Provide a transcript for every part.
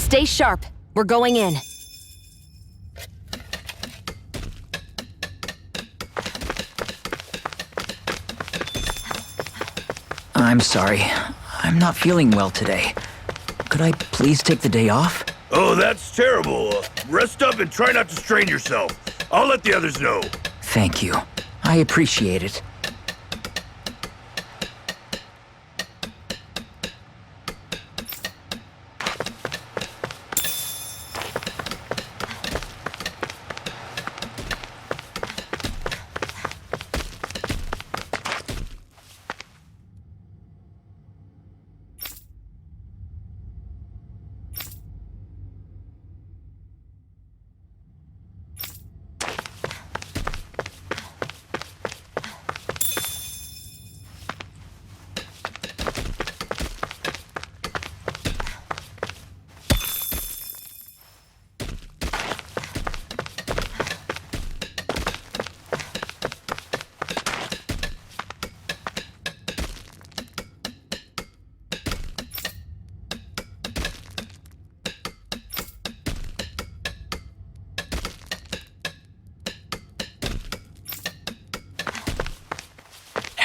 Stay sharp. We're going in. I'm sorry. I'm not feeling well today. Could I please take the day off? Oh, that's terrible. Rest up and try not to strain yourself. I'll let the others know. Thank you. I appreciate it.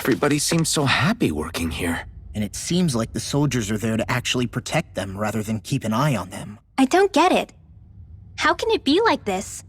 Everybody seems so happy working here. And it seems like the soldiers are there to actually protect them rather than keep an eye on them. I don't get it. How can it be like this?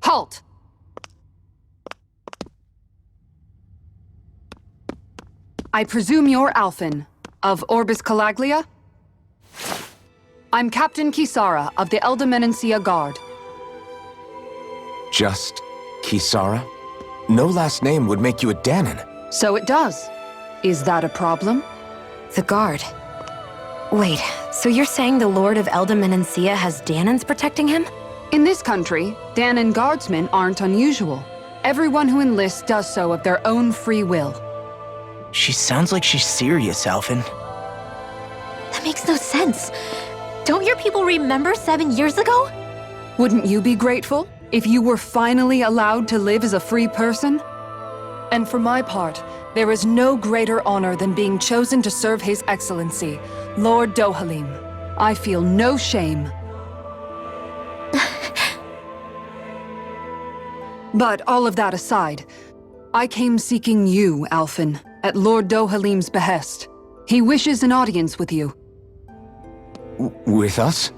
Halt! I presume you're Alphen, of Orbis Calaglia? I'm Captain Kisara of the Eldermenencia Guard. Just Kisara? No last name would make you a Danon. So it does. Is that a problem? The guard. Wait, so you're saying the Lord of Eldermenencia has Danons protecting him? In this country, Danon guardsmen aren't unusual. Everyone who enlists does so of their own free will. She sounds like she's serious, Alphen. That makes no sense. Don't your people remember 7 years ago? Wouldn't you be grateful if you were finally allowed to live as a free person? And for my part, there is no greater honor than being chosen to serve His Excellency, Lord Dohalim. I feel no shame. But all of that aside, I came seeking you, Alphen, at Lord Dohalim's behest. He wishes an audience with you. With us?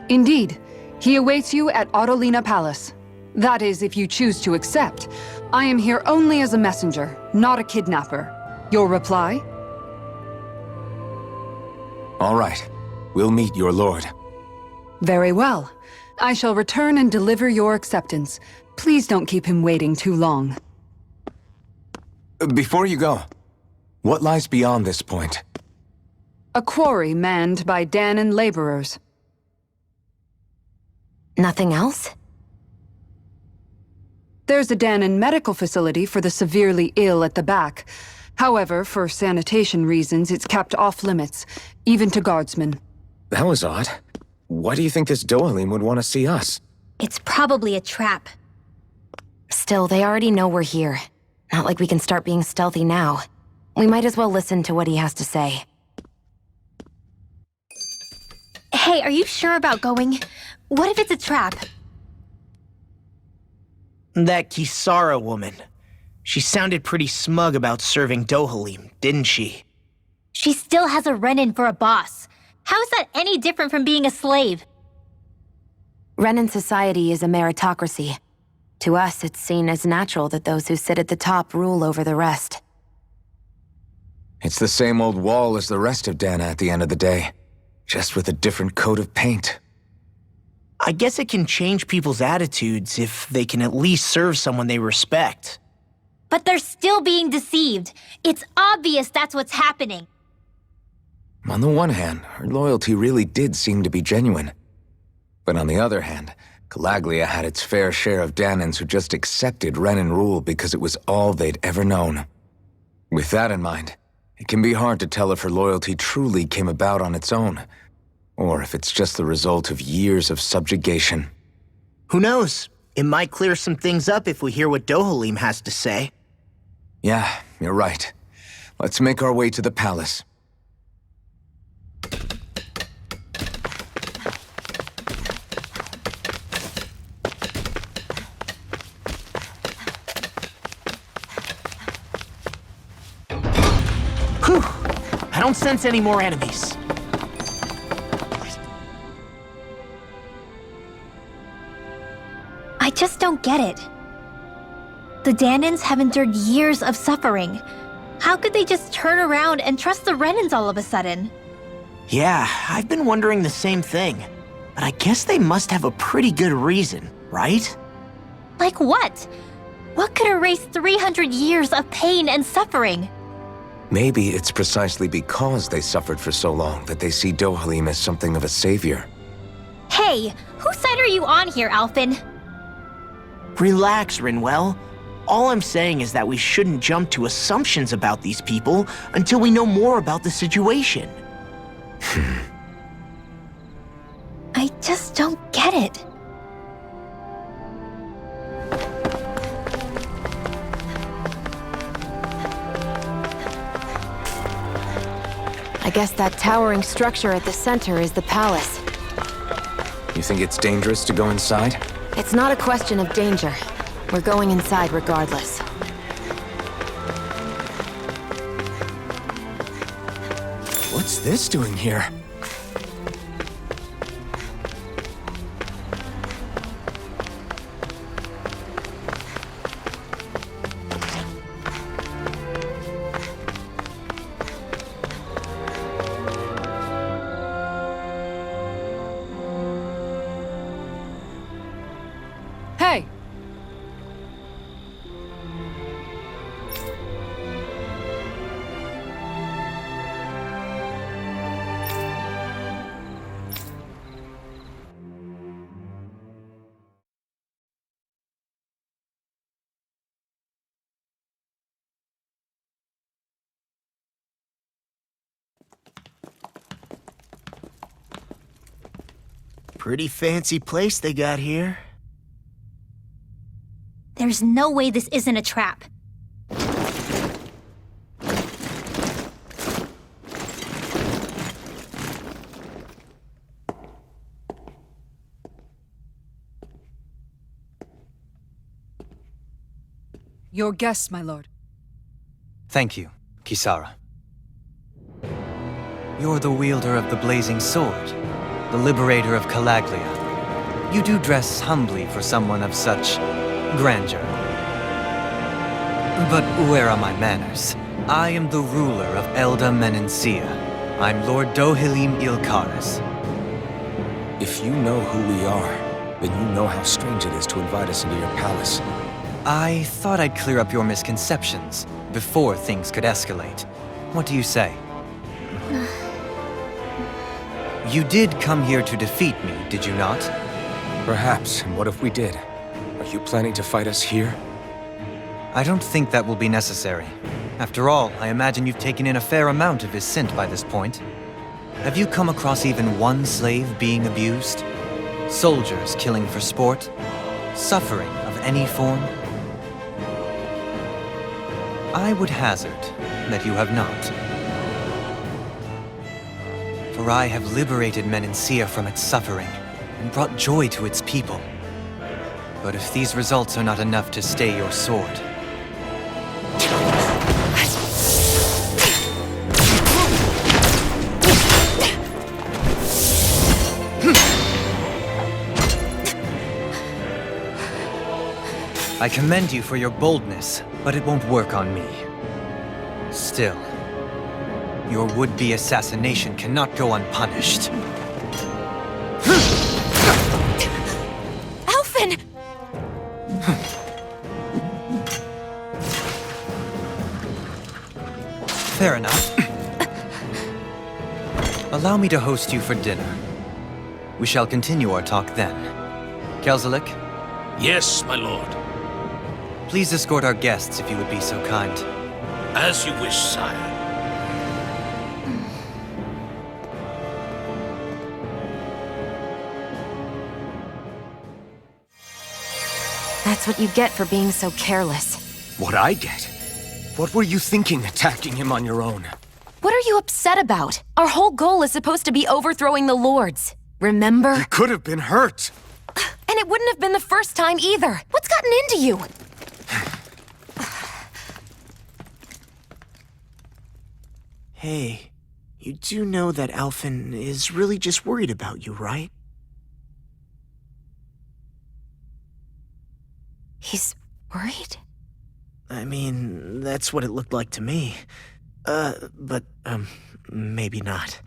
Indeed. He awaits you at Autolina Palace. That is, if you choose to accept. I am here only as a messenger, not a kidnapper. Your reply? All right. We'll meet your lord. Very well. I shall return and deliver your acceptance. Please don't keep him waiting too long. Before you go, what lies beyond this point? A quarry manned by Danon laborers. Nothing else? There's a Danon medical facility for the severely ill at the back. However, for sanitation reasons, it's kept off limits, even to guardsmen. That was odd. Why do you think this Dohalim would want to see us? It's probably a trap. Still, they already know we're here. Not like we can start being stealthy now. We might as well listen to what he has to say. Hey, are you sure about going? What if it's a trap? That Kisara woman. She sounded pretty smug about serving Dohalim, didn't she? She still has a run-in for a boss. How is that any different from being a slave? Renan society is a meritocracy. To us, it's seen as natural that those who sit at the top rule over the rest. It's the same old wall as the rest of Dana at the end of the day. just with a different coat of paint. I guess it can change people's attitudes if they can at least serve someone they respect. But they're still being deceived. It's obvious that's what's happening. On the one hand, her loyalty really did seem to be genuine. But on the other hand, Calaglia had its fair share of Danans who just accepted Renan rule because it was all they'd ever known. With that in mind, it can be hard to tell if her loyalty truly came about on its own, or if it's just the result of years of subjugation. Who knows? It might clear some things up if we hear what Dohalim has to say. Yeah, you're right. Let's make our way to the palace. Whew! I don't sense any more enemies. I just don't get it. The Danans have endured years of suffering. How could they just turn around and trust the Renans all of a sudden? Yeah, I've been wondering the same thing. But I guess they must have a pretty good reason, right? Like what? What could erase 300 years of pain and suffering? Maybe it's precisely because they suffered for so long that they see Dohalim as something of a savior. Hey, whose side are you on here, Alphen? Relax, Rinwell. All I'm saying is that we shouldn't jump to assumptions about these people until we know more about the situation. I just don't get it. I guess that towering structure at the center is the palace. You think it's dangerous to go inside? It's not a question of danger. We're going inside regardless. What's this doing here? Hey! Pretty fancy place they got here. There's no way this isn't a trap. Your guests, my lord. Thank you, Kisara. You're the wielder of the blazing sword, the liberator of Calaglia. You do dress humbly for someone of such grandeur. But where are my manners? I am the ruler of Elda Menencia. I'm Lord Dohalim Ilkaris. If you know who we are, then you know how strange it is to invite us into your palace. I thought I'd clear up your misconceptions before things could escalate. What do you say? You did come here to defeat me, did you not? Perhaps, and what if we did? Are you planning to fight us here? I don't think that will be necessary. After all, I imagine you've taken in a fair amount of his scent by this point. Have you come across even one slave being abused? Soldiers killing for sport? Suffering of any form? I would hazard that you have not. For I have liberated Menencia from its suffering and brought joy to its people. But if these results are not enough to stay your sword... I commend you for your boldness, but it won't work on me. Still, Your would-be assassination cannot go unpunished. Alphen! Fair enough. Allow me to host you for dinner. We shall continue our talk then. Kelzelik, Yes, my lord. please escort our guests if you would be so kind. As you wish, sire. That's what you get for being so careless. What I get? What were you thinking attacking him on your own? What are you upset about? Our whole goal is supposed to be overthrowing the Lords. Remember? He could have been hurt. And it wouldn't have been the first time either. What's gotten into you? Hey, you do know that Alphen is really just worried about you, right? He's worried? I mean, that's what it looked like to me. But maybe not.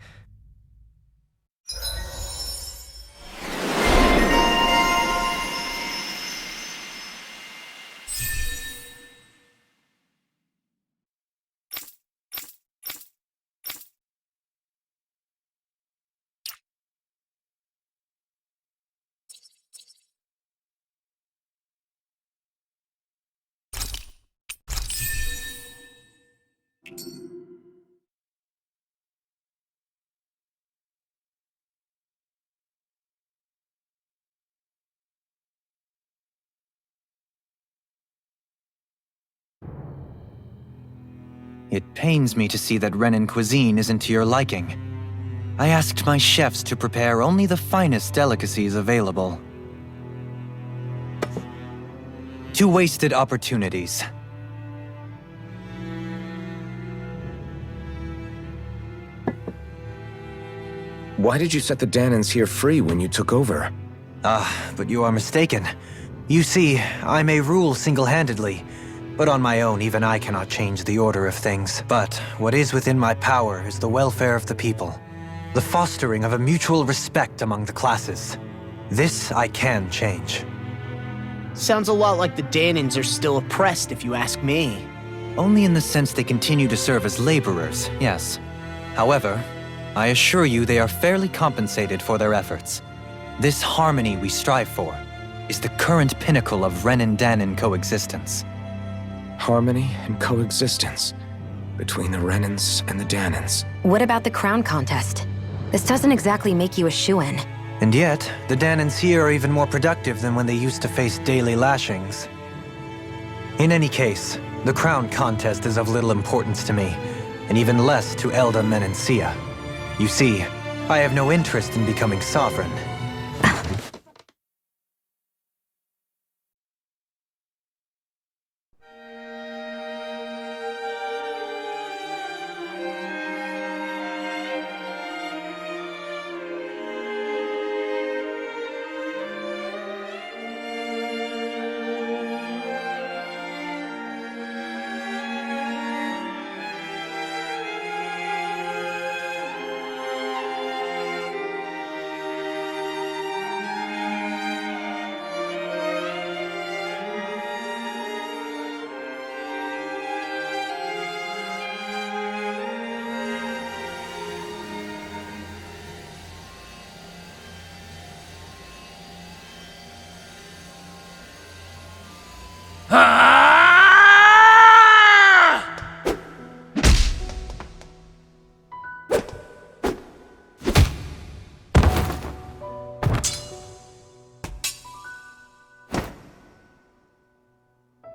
It pains me to see that Renan cuisine isn't to your liking. I asked my chefs to prepare only the finest delicacies available. 2 wasted opportunities. Why did you set the Danans here free when you took over? But you are mistaken. You see, I may rule single-handedly, but on my own, even I cannot change the order of things. But what is within my power is the welfare of the people, the fostering of a mutual respect among the classes. This I can change. Sounds a lot like the Danans are still oppressed, if you ask me. Only in the sense they continue to serve as laborers, yes. However, I assure you they are fairly compensated for their efforts. This harmony we strive for is the current pinnacle of Renan-Danan coexistence. Harmony and coexistence between the Renans and the Danans. What about the crown contest? This doesn't exactly make you a shoo-in. And yet, the Danans here are even more productive than when they used to face daily lashings. In any case, the crown contest is of little importance to me, and even less to Elda Menencia. You see, I have no interest in becoming sovereign.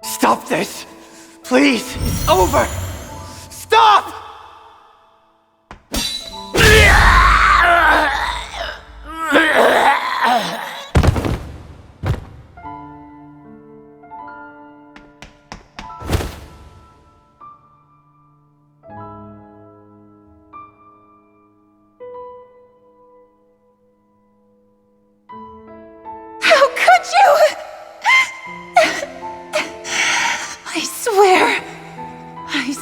Stop this! Please! It's over! Stop! How could you? I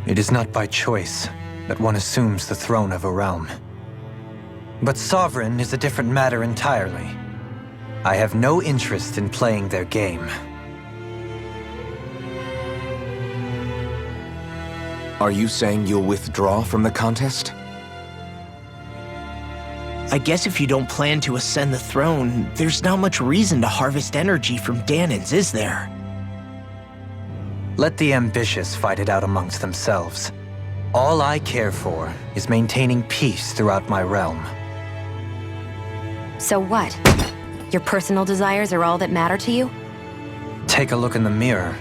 It is not by choice that one assumes the throne of a realm. But sovereign is a different matter entirely. I have no interest in playing their game. Are you saying you'll withdraw from the contest? I guess if you don't plan to ascend the throne, there's not much reason to harvest energy from Danans, is there? Let the ambitious fight it out amongst themselves. All I care for is maintaining peace throughout my realm. So what? Your personal desires are all that matter to you? Take a look in the mirror.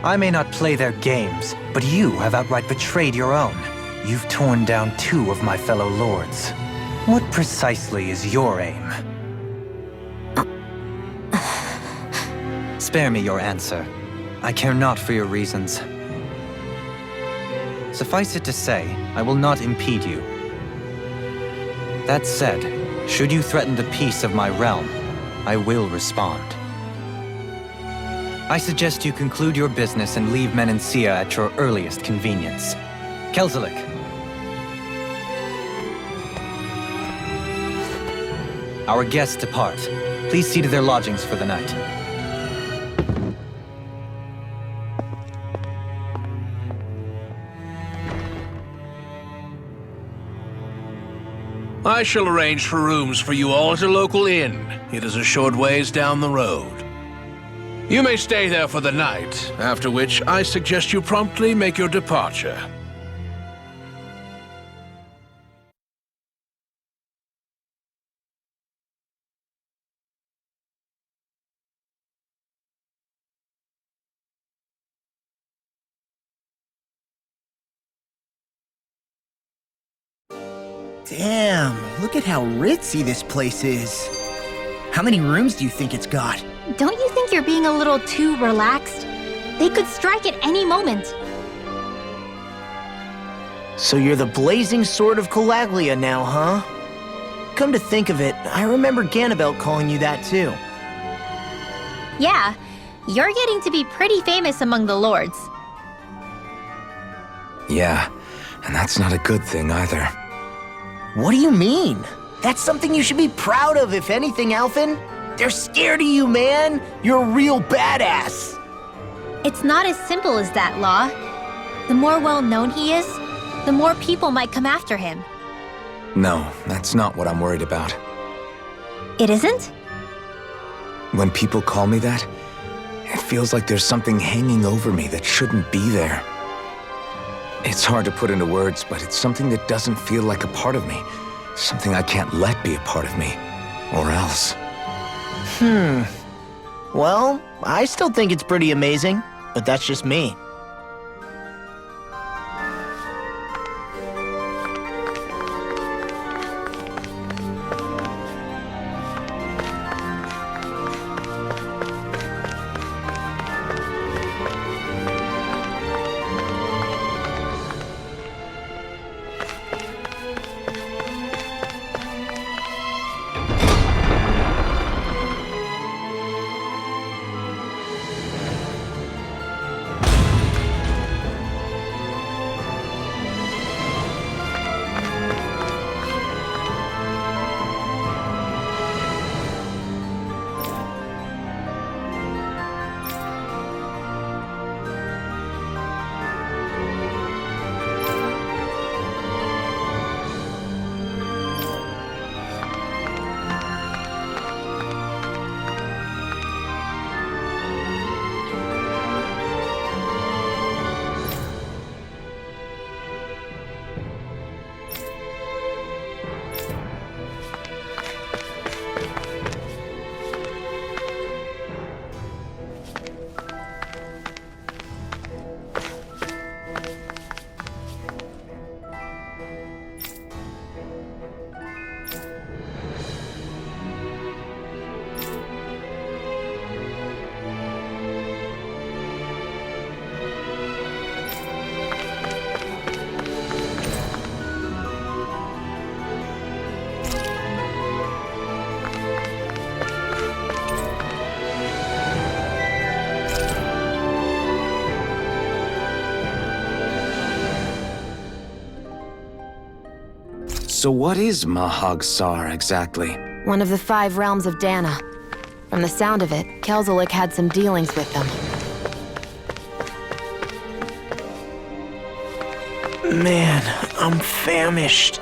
I may not play their games, but you have outright betrayed your own. You've torn down 2 of my fellow lords. What precisely is your aim? Spare me your answer. I care not for your reasons. Suffice it to say, I will not impede you. That said, should you threaten the peace of my realm, I will respond. I suggest you conclude your business and leave Menancia at your earliest convenience. Kelzelik. Our guests depart. Please see to their lodgings for the night. I shall arrange for rooms for you all at a local inn. It is a short ways down the road. You may stay there for the night, after which I suggest you promptly make your departure. Damn, look at how ritzy this place is. How many rooms do you think it's got? Don't you think you're being a little too relaxed? They could strike at any moment. So you're the blazing sword of Colaglia now, huh? Come to think of it, I remember Ganabelt calling you that too. Yeah, you're getting to be pretty famous among the lords. Yeah, and that's not a good thing either. What do you mean? That's something you should be proud of, if anything, Alphen. They're scared of you, man. You're a real badass. It's not as simple as that, Law. The more well-known he is, the more people might come after him. No, that's not what I'm worried about. It isn't? When people call me that, it feels like there's something hanging over me that shouldn't be there. It's hard to put into words, but it's something that doesn't feel like a part of me. Something I can't let be a part of me. Or else. Well, I still think it's pretty amazing, but that's just me. So what is Mahag Sar exactly? One of the 5 realms of Dana. From the sound of it, Kelzelik had some dealings with them. Man, I'm famished.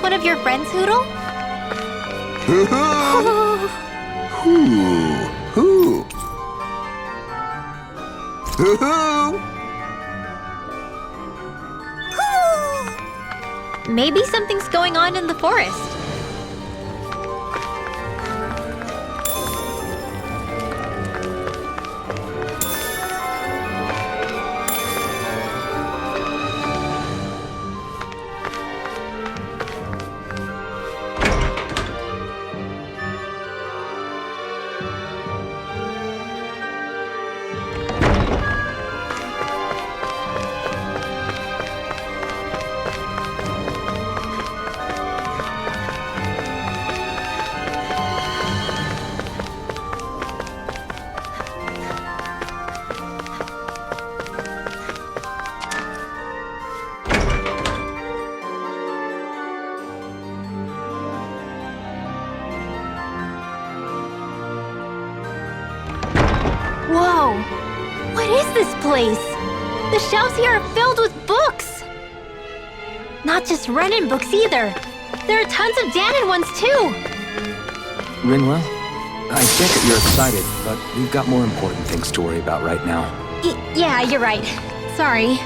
one of your friends, Hoodle? Maybe something's going on in the forest. Whoa! What is this place? The shelves here are filled with books! Not just Renin books either. There are tons of Danon ones too! Rinwell, I get that you're excited, but we've got more important things to worry about right now. Yeah, you're right. Sorry.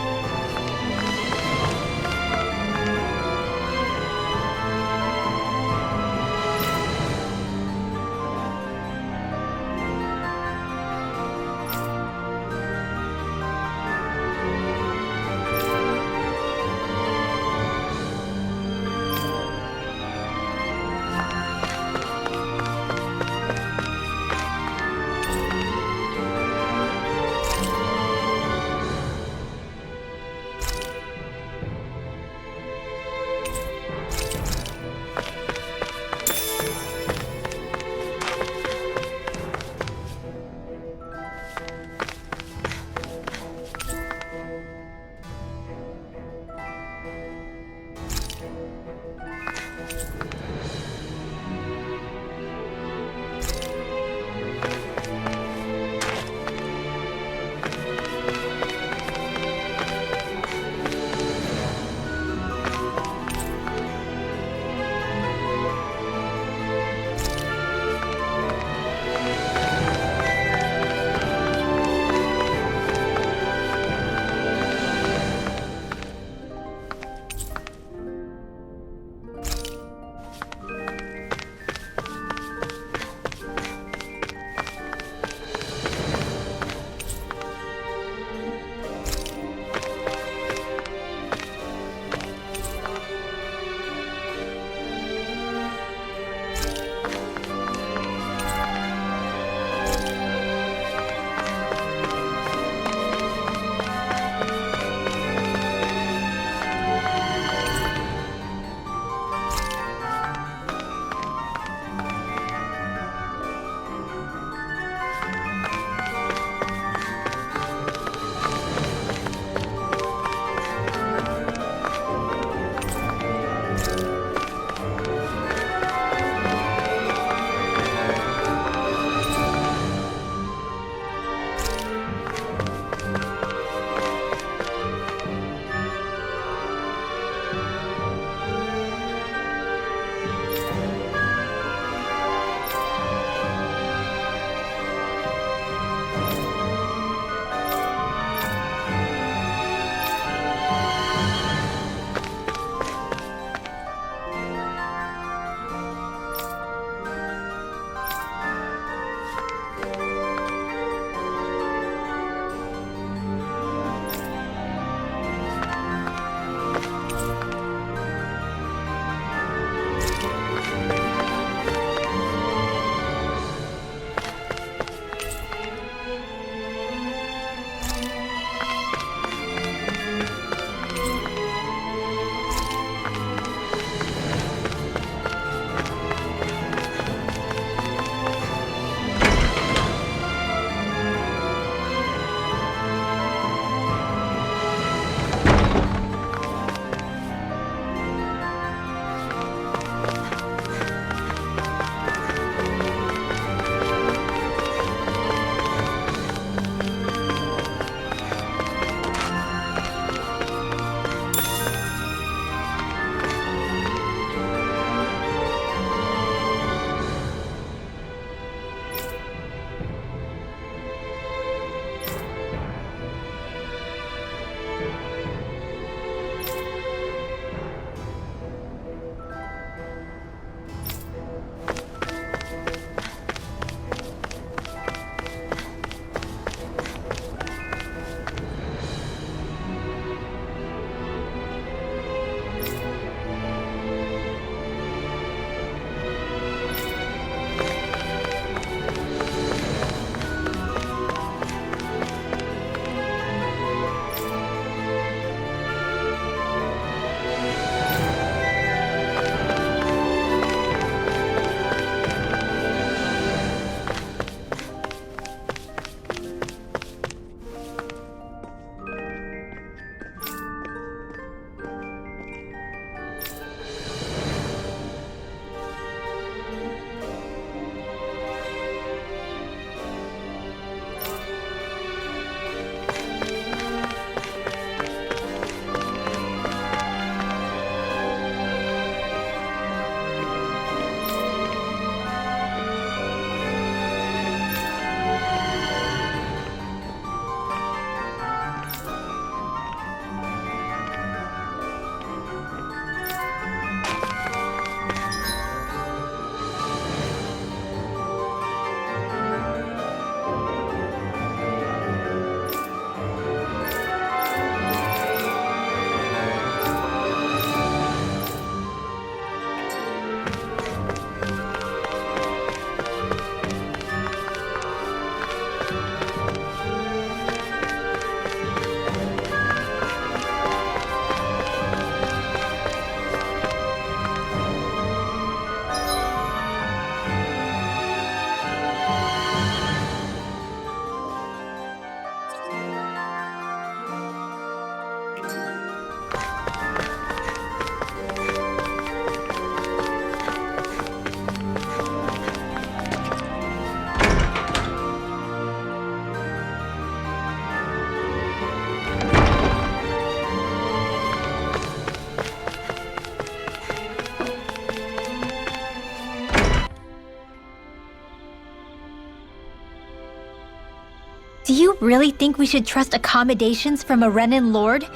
Do you really think we should trust accommodations from a Renan lord?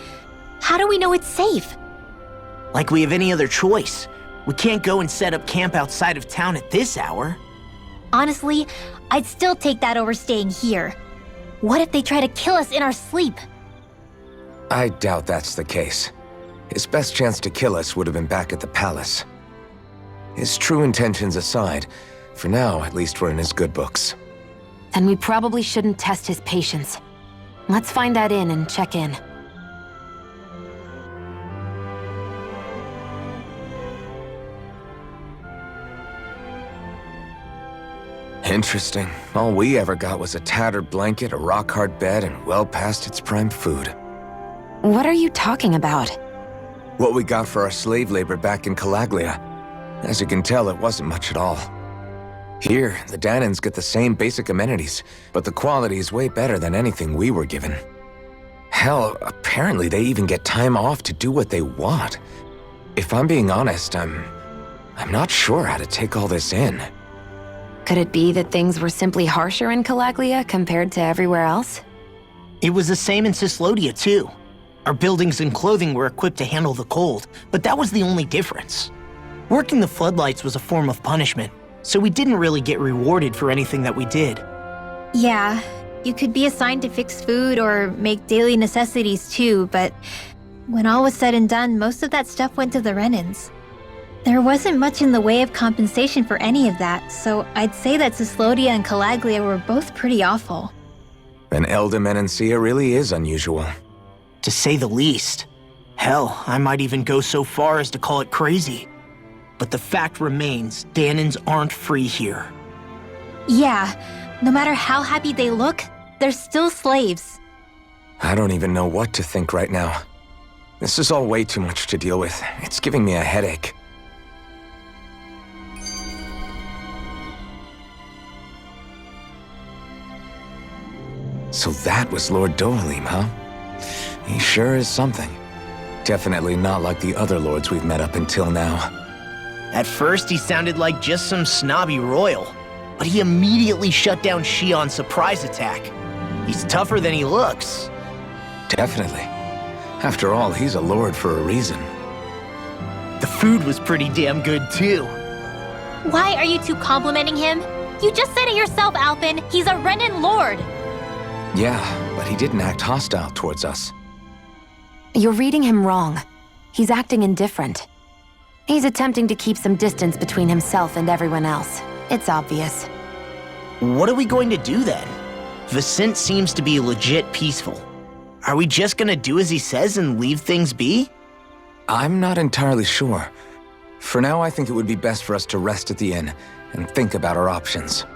How do we know it's safe? Like we have any other choice. We can't go and set up camp outside of town at this hour. Honestly, I'd still take that over staying here. What if they try to kill us in our sleep? I doubt that's the case. His best chance to kill us would have been back at the palace. His true intentions aside, for now, at least we're in his good books. Then we probably shouldn't test his patience. Let's find that inn and check in. Interesting. All we ever got was a tattered blanket, a rock-hard bed, and well past its prime food. What are you talking about? What we got for our slave labor back in Calaglia. As you can tell, it wasn't much at all. Here, the Danans get the same basic amenities, but the quality is way better than anything we were given. Hell, apparently they even get time off to do what they want. If I'm being honest, I'm not sure how to take all this in. Could it be that things were simply harsher in Calaglia compared to everywhere else? It was the same in Cislodia, too. Our buildings and clothing were equipped to handle the cold, but that was the only difference. Working the floodlights was a form of punishment, so we didn't really get rewarded for anything that we did. Yeah, you could be assigned to fix food or make daily necessities too, but when all was said and done, most of that stuff went to the Renans. There wasn't much in the way of compensation for any of that, so I'd say that Cislodia and Calaglia were both pretty awful. Then Elda Menancia really is unusual. To say the least. Hell, I might even go so far as to call it crazy. But the fact remains, Danans aren't free here. Yeah, no matter how happy they look, they're still slaves. I don't even know what to think right now. This is all way too much to deal with. It's giving me a headache. So that was Lord Dohalim, huh? He sure is something. Definitely not like the other lords we've met up until now. At first, he sounded like just some snobby royal, but he immediately shut down Shion's surprise attack. He's tougher than he looks. Definitely. After all, he's a lord for a reason. The food was pretty damn good, too. Why are you two complimenting him? You just said it yourself, Alpin. He's a Renan lord. Yeah, but he didn't act hostile towards us. You're reading him wrong. He's acting indifferent. He's attempting to keep some distance between himself and everyone else. It's obvious. What are we going to do then? Vicent seems to be legit peaceful. Are we just gonna do as he says and leave things be? I'm not entirely sure. For now, I think it would be best for us to rest at the inn and think about our options.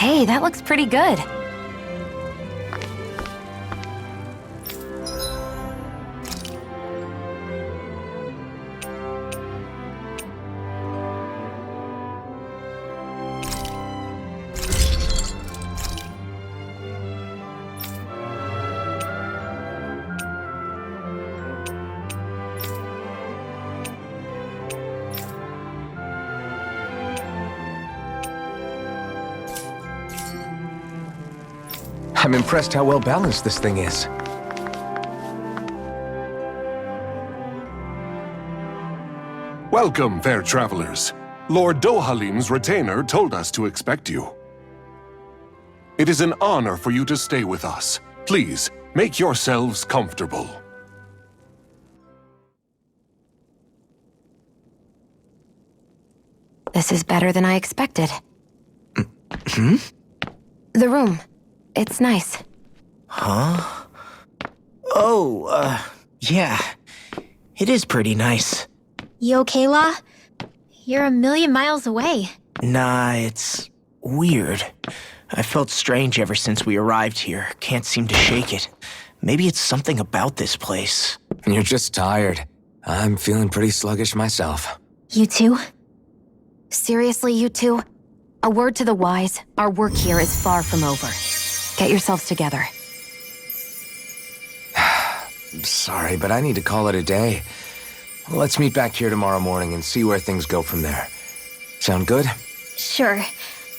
Hey, that looks pretty good. I'm impressed how well balanced this thing is. Welcome, fair travelers. Lord Dohalim's retainer told us to expect you. It is an honor for you to stay with us. Please, make yourselves comfortable. This is better than I expected. The room. It's nice. Huh? Oh, yeah. It is pretty nice. You okay, La? You're a million miles away. Nah, it's weird. I felt strange ever since we arrived here. Can't seem to shake it. Maybe it's something about this place. You're just tired. I'm feeling pretty sluggish myself. You too? Seriously, you two? A word to the wise, our work here is far from over. Get yourselves together. Sorry, but I need to call it a day. Let's meet back here tomorrow morning and see where things go from there. Sound good? Sure,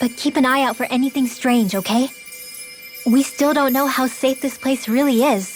but keep an eye out for anything strange, okay? We still don't know how safe this place really is.